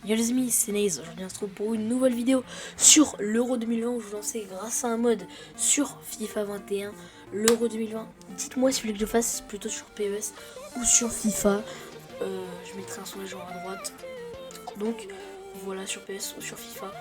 Yo les amis, c'est Naze, aujourd'hui on se retrouve pour une nouvelle vidéo sur l'Euro 2020 où je vous lançais grâce à un mode sur FIFA 21, l'Euro 2020. Dites-moi si vous voulez que je fasse plutôt sur PES ou sur FIFA. Je mettrai un sondage à droite. Donc voilà, sur PES ou sur FIFA.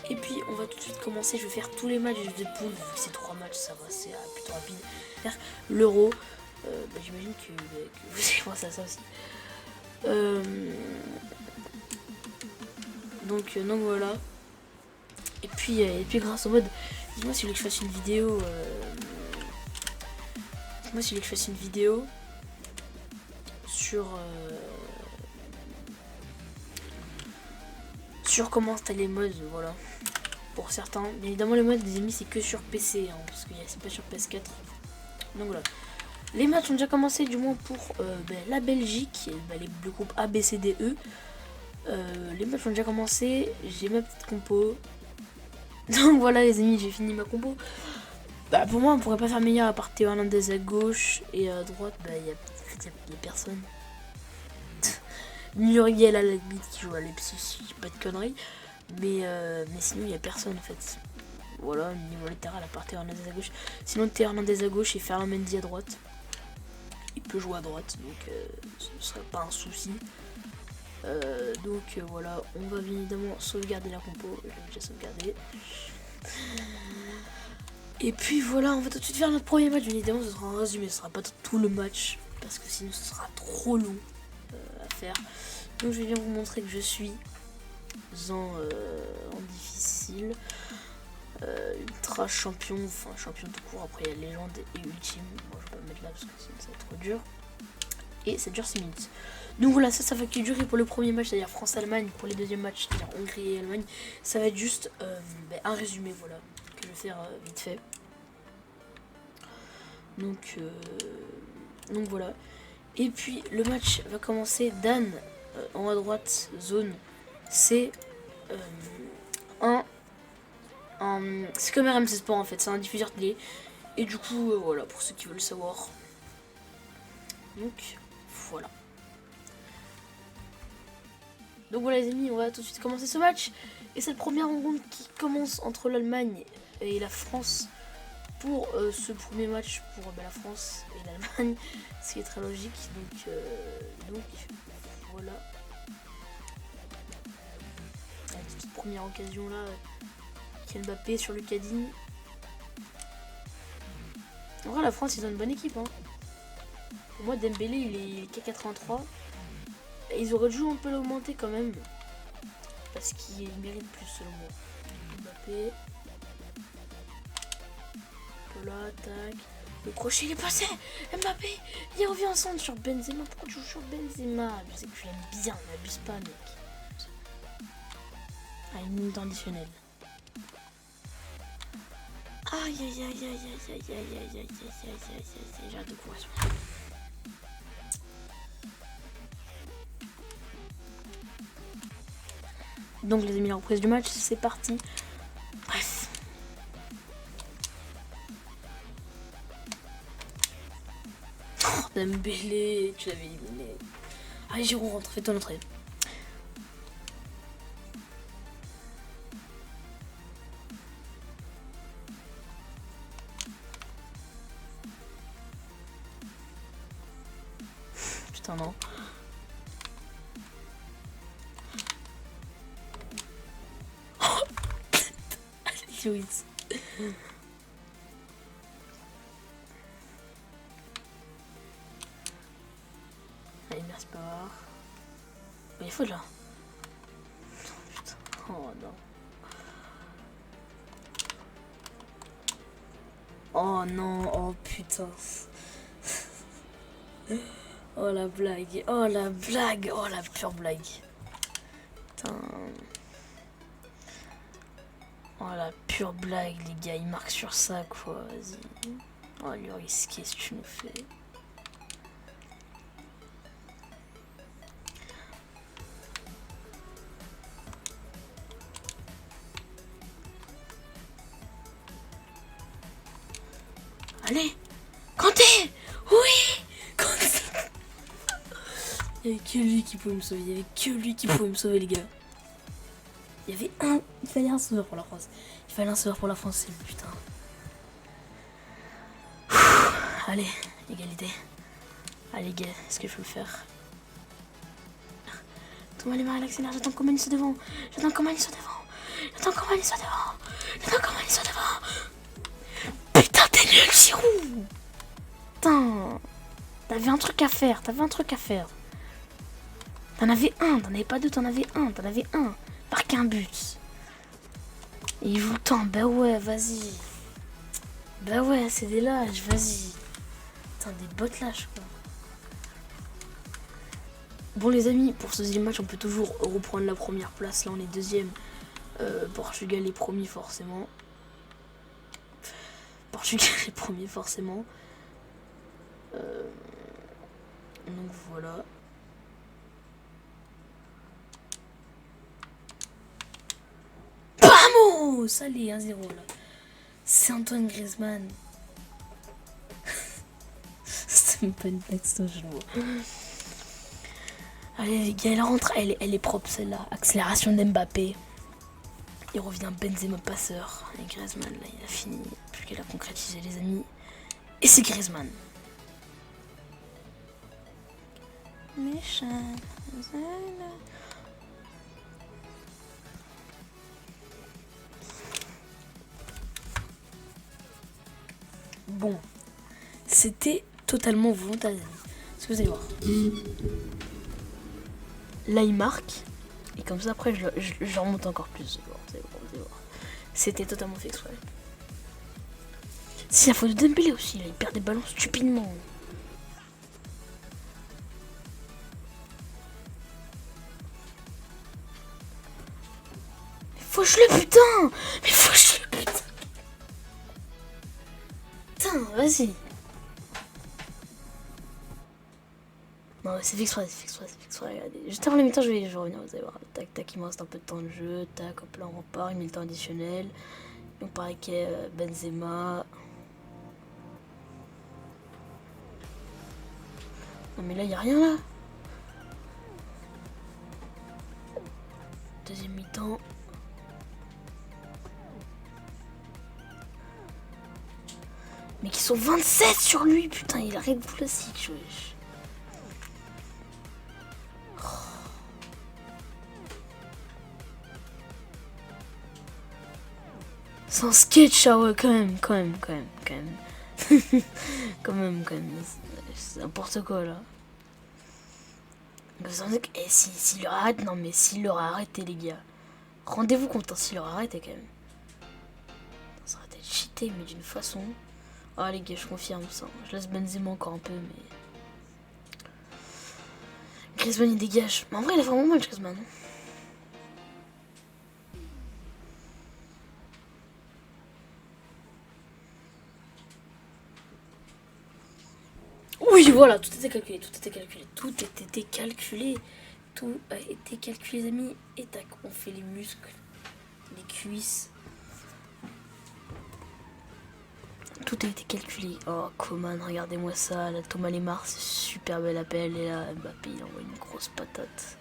Et puis on va tout de suite commencer, je vais faire tous les matchs de poule, vu que c'est 3 matchs, ça va, c'est plutôt rapide. Faire l'Euro, j'imagine que vous allez penser à ça aussi. Donc voilà. Et puis grâce au mode, dis-moi si vous voulez que je fasse une vidéo. Dis-moi si vous voulez que je fasse une vidéo sur comment installer les mods, voilà. Pour certains. Bien évidemment les mods des amis c'est que sur PC, hein, parce que c'est pas sur PS4. Donc voilà. Les matchs ont déjà commencé du moins pour la Belgique, le groupe A, B, C, D, E. Les matchs ont déjà commencé, j'ai ma petite compo. Donc voilà les amis, j'ai fini ma compo. Pour moi on pourrait pas faire meilleur à part Théo Hernandez à gauche et à droite, il y a personne. Muriel à la limite qui joue à Leipzig, pas de conneries. Mais sinon il y a personne en fait. Voilà, niveau latéral à part Théo Hernandez à gauche. Sinon Théo Hernandez à gauche et Ferland Mendy à droite. Il peut jouer à droite, donc ce ne serait pas un souci. Voilà, on va bien évidemment sauvegarder la compo, je l'ai déjà sauvegardé. Et puis voilà, on va tout de suite faire notre premier match, bien évidemment ce sera un résumé, ce sera pas tout le match, parce que sinon ce sera trop long à faire. Donc je vais bien vous montrer que je suis en difficile, ultra champion, enfin champion tout court, après il y a légende et ultime. Moi je vais pas me mettre là parce que sinon ça va être trop dur. Et ça dure 6 minutes. Donc voilà, ça va durer pour le premier match, c'est-à-dire France-Allemagne. Pour les deuxièmes matchs, c'est-à-dire Hongrie et Allemagne, ça va être juste un résumé, voilà, que je vais faire vite fait. Donc voilà. Et puis le match va commencer. Dan en haut à droite, zone, c'est c'est comme RMC Sport en fait, c'est un diffuseur télé. Et du coup, voilà, pour ceux qui veulent savoir. Donc voilà. Donc voilà les amis, on va tout de suite commencer ce match. Et cette première rencontre qui commence entre l'Allemagne et la France pour ce premier match pour la France et l'Allemagne, ce qui est très logique. Donc voilà. La petite première occasion là, Mbappé sur Lucadine. En vrai la France ils ont une bonne équipe. Hein. Pour moi Dembélé il est K83. Ils auraient dû un peu l'augmenter quand même. Parce qu'il mérite plus selon moi. Mbappé. Voilà, tac. Le crochet il est passé. Mbappé, il revient en centre sur Benzema. Pourquoi tu joues sur Benzema? Je sais que tu l'aimes bien, n'abuse pas mec. Ah, une minute additionnelle. Aïe aïe aïe aïe aïe aïe aïe aïe aïe aïe aïe aïe aïe. J'ai hâte de courir. Donc les amis, la reprise du match, c'est parti. Bref. Oh, Dembélé, tu l'avais éliminé. Allez Giroud, rentre, fais ton entrée. Putain non. Lewis. Allez, merci pas. Il faut là. Oh, putain. Oh non. Oh non, oh putain. Oh la blague, oh la blague, oh la pure blague. Putain. Oh la pure blague les gars, il marque sur ça quoi, vas-y. Oh lui risqué ce que tu nous fais. Allez, Kanté. Oui, Kanté. Il n'y avait que lui qui pouvait me sauver, il n'y avait que lui qui pouvait me sauver les gars. Il y avait un... Il fallait un sauveur pour la France. Il fallait un sauveur pour la France, c'est le putain. Allez, égalité. Allez, gars, est-ce que je peux le faire? Thomas Lemar, il accélère, j'attends Coman, il soit devant. J'attends Coman, il soit devant. J'attends Coman, il soit devant. J'attends Coman, il soit devant. Putain, t'es nul, Giroud. Putain. T'avais un truc à faire, T'en avais un, t'en avais pas deux, t'en avais un. Marquer un but. Et il joue le temps, bah ouais, vas-y. Bah ouais, c'est des lâches, vas-y. Putain, des bottes lâches, quoi. Bon les amis, pour ce deuxième match, on peut toujours reprendre la première place. Là, on est deuxième. Portugal est premier, forcément. Donc voilà. Vamos! Allez, 1-0 là. C'est Antoine Griezmann. C'est même pas une blague, c'est un jeu. Allez les gars, elle rentre, elle est propre celle-là. Accélération d'Mbappé. Il revient Benzema passeur. Et Griezmann là, il a fini. Plus qu'elle a concrétisé les amis. Et c'est Griezmann. Méchant. Bon, c'était totalement volontaire. Ce que vous allez voir. Là, il marque. Et comme ça, après, je remonte encore plus. Vous allez voir. C'était totalement fait exprès. C'est la faute de Dembélé aussi. Là, il perd des ballons stupidement. Mais fauche-le, putain! Mais fauche-le, putain! Putain, vas-y. Non, c'est fait exprès, regardez. Juste avant les mi-temps, je vais revenir, vous allez voir. Tac, tac, il me reste un peu de temps de jeu. Tac, hop là, on repart, il met le temps additionnel. Donc, pareil que Benzema. Non, mais là, il n'y a rien là. Deuxième mi-temps. Mais qui sont 27 sur lui, putain, il arrête de classique, wesh. C'est un sketch, ah ouais, quand même. quand même. C'est n'importe quoi, là. Et s'il leur arrête, non mais s'il leur a arrêté, les gars. Rendez-vous compte, hein, s'il leur a arrêté, quand même. Ça aurait été cheaté, mais d'une façon... Ah, les gars, je confirme ça. Je laisse Benzema encore un peu, mais... Griezmann, il dégage. Mais en vrai, il a vraiment mal, Griezmann. Oui, voilà, tout était calculé. Tout a été calculé, les amis. Et tac, on fait les muscles, les cuisses. Tout a été calculé. Oh, Coman, regardez-moi ça. Là, Thomas Lemar, c'est super bel appel. Et là, Mbappé, il envoie une grosse patate.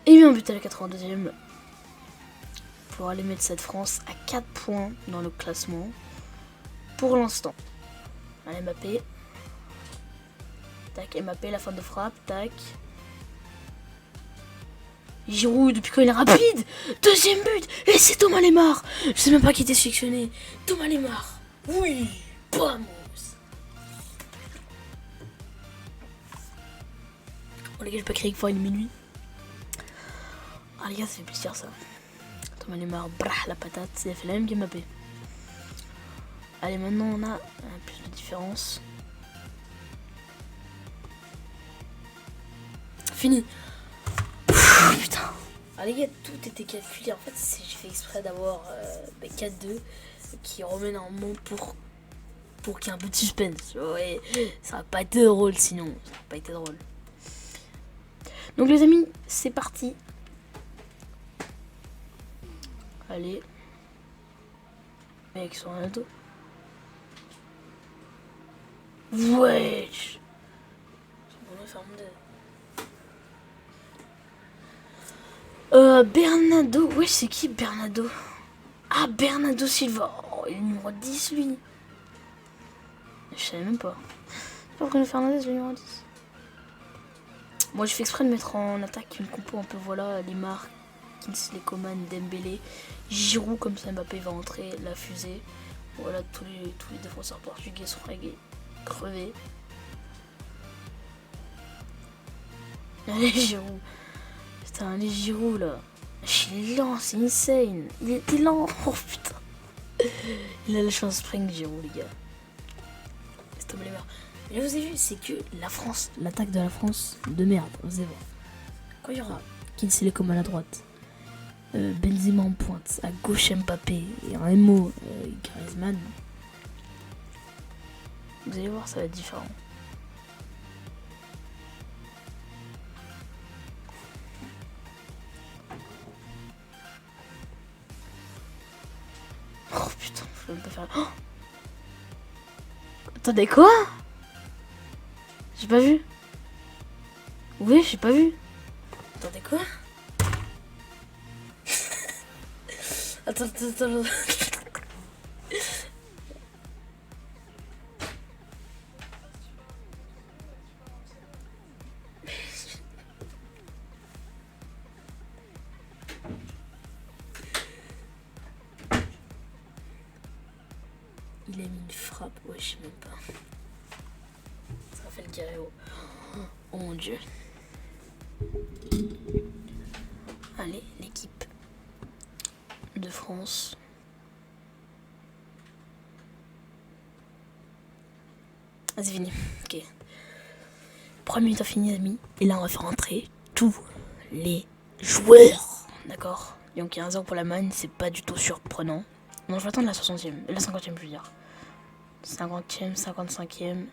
Et il met un but à la 82e. Pour aller mettre cette France à 4 points dans le classement. Pour l'instant. Allez, Mbappé. Tac, Mbappé, la fin de frappe. Tac. Giroud, depuis quand il est rapide. Deuxième but. Et c'est Thomas Lemar. Je sais même pas qui était sélectionné. Thomas Lemar. Oui. Vamos. Oh les gars, j'ai pas créé qu'il faut une minuit. Ah les gars, ça fait plaisir ça. Thomas Lemar, brah, la patate. C'est fait la même que Mbappé. Allez, maintenant on a plus de différence. Fini. Putain. Ah les gars, tout était calculé. En fait, j'ai fait exprès d'avoir 4-2 qui remet normalement pour qu'il y ait un peu de suspense. Ouais, ça va pas été drôle sinon. Ça va pas été drôle. Donc les amis, c'est parti. Allez. Mec, sur Ronaldo. Wesh. Bernardo. Ouais, c'est qui Bernardo? Ah, Bernardo Silva. Oh, il est numéro 10, lui. Je savais même pas. C'est pas Bruno Fernandes, le numéro 10. Moi, je fais exprès de mettre en attaque une compo un peu, voilà, Lemar, Kingsley Coman, Dembélé, Giroud, comme ça Mbappé va entrer, la fusée. Voilà, tous les défenseurs portugais sont crevés. Allez, Giroud. Putain, allez, Giroud, là. Il est lent, c'est insane. Il était lent. Oh, putain. Il a la chance spring, Giroud, les gars. C'est les meilleurs. Mais là, vous avez vu, c'est que la France, l'attaque de la France, de merde, vous allez voir. Quand il y aura Kingsley Coman à la droite, Benzema en pointe, à gauche Mbappé, et un MO, Griezmann, vous allez voir, ça va être différent. Oh putain, faut même pas faire... Oh, attendez, quoi? J'ai pas vu. Oui, j'ai pas vu. Attendez, quoi? Attends. Il a mis une frappe, ouais, je sais même pas. Ça fait le Guerrero. Oh mon dieu. Allez, l'équipe de France. Ah, c'est fini. Ok. Première minute finie, les amis. Et là, on va faire entrer tous les joueurs. D'accord? Donc, 15 ans pour la manne, c'est pas du tout surprenant. Non, je vais attendre la 60e. La 50e, je veux dire. 50e, 55e.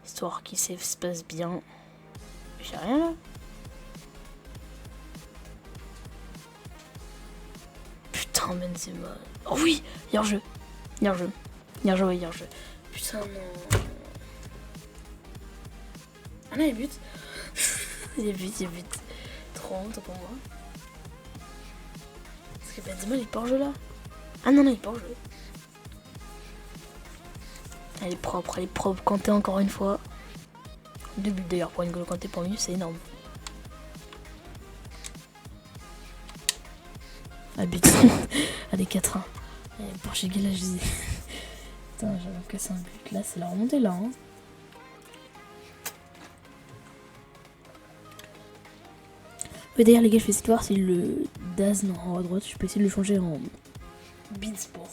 Histoire qu'il se passe bien. J'ai rien là. Putain, Benzema. Oh oui, il y a un jeu. Il y a un jeu. Putain, non. Ah non, il bute. il bute. Trop honte pour moi. Parce que Benzema, il est pas en jeu là. Ah non, il est pas en jeu. Elle est propre. Kanté encore une fois. 2 buts d'ailleurs pour N'Golo Kanté pour minute, c'est énorme. Ah but. Allez, 4-1. Portugal, là, je disais. Putain, j'avais cassé un but. Là, c'est la remontée là. Hein. Oui, d'ailleurs, les gars, je vais essayer de voir si le Daz en haut à droite, je peux essayer de le changer en Beansport.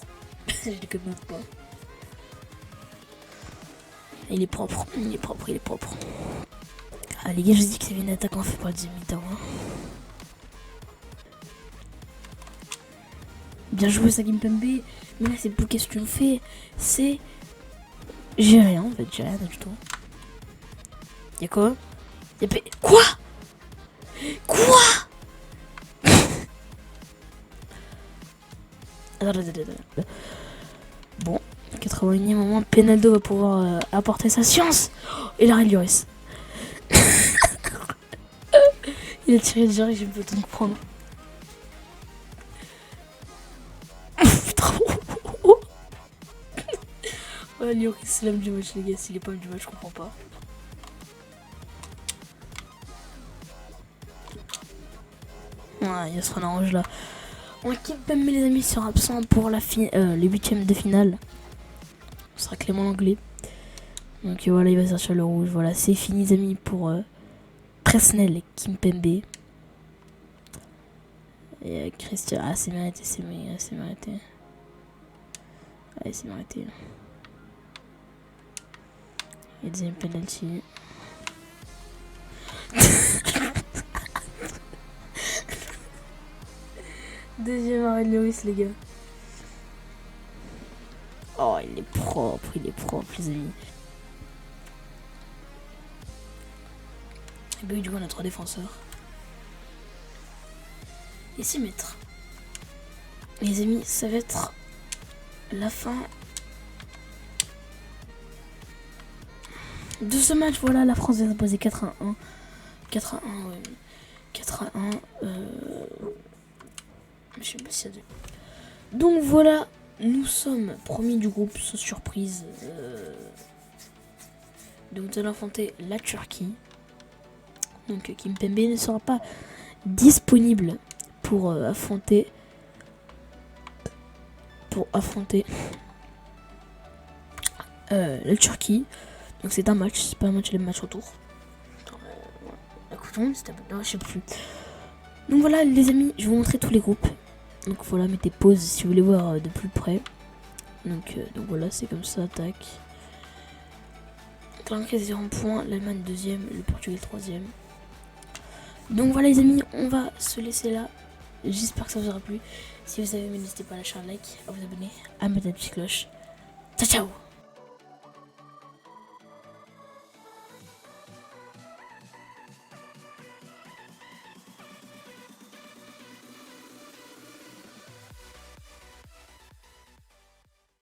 Je le commande pas. Il est propre. Ah, les gars, je vous dis que c'est une attaque en fait pour la deuxième mi-temps. Hein. Bien joué, ça Kimpembe. Mais là, c'est plus qu'est-ce qu'on fait. C'est. J'ai rien en fait, j'ai rien du tout. Y'a quoi? Quoi? Attends. Bon, 81e moment, Penaldo va pouvoir apporter sa science. Et la Lloris. Il a tiré déjà et j'ai pas le temps de comprendre. Putain. Ouais, Lloris, c'est l'homme du match, les gars. S'il est pas l'homme du match, je comprends pas. Ouais, il sera en orange là. On Kimpembe, les amis, sera absent pour les 8ème de finale. Ce sera Clément Langlais. Donc voilà, il va sortir le rouge. Voilà, c'est fini, les amis, pour Presnel et Kimpembe. Et Christian. Ah, c'est mérité. Allez, c'est mérité. Et deuxième penalty. Deuxième arrêt de Lloris, les gars. Oh, il est propre, les amis. Et ben, du coup, on a 3 défenseurs. Et 6 mètres. Les amis, ça va être la fin de ce match. Voilà, la France vient s'imposer 4-1. 4-1, ouais. 4-1. Je sais pas s'il y a deux. Donc voilà, nous sommes premiers du groupe sans surprise. Donc nous allons affronter la Turquie. Donc Kimpembe ne sera pas disponible pour affronter la Turquie. Donc c'est un match, c'est pas un match, les matchs retour. Je sais plus. Donc voilà les amis, je vais vous montrer tous les groupes. Donc voilà, mettez pause si vous voulez voir de plus près. Donc voilà, c'est comme ça, tac. L'Angleterre 0 points, l'Allemagne 2ème, le Portugal 3ème. Donc voilà les amis, on va se laisser là. J'espère que ça vous aura plu. Si vous avez aimé, n'hésitez pas à lâcher un like, à vous abonner, à mettre la petite cloche. Ciao ciao.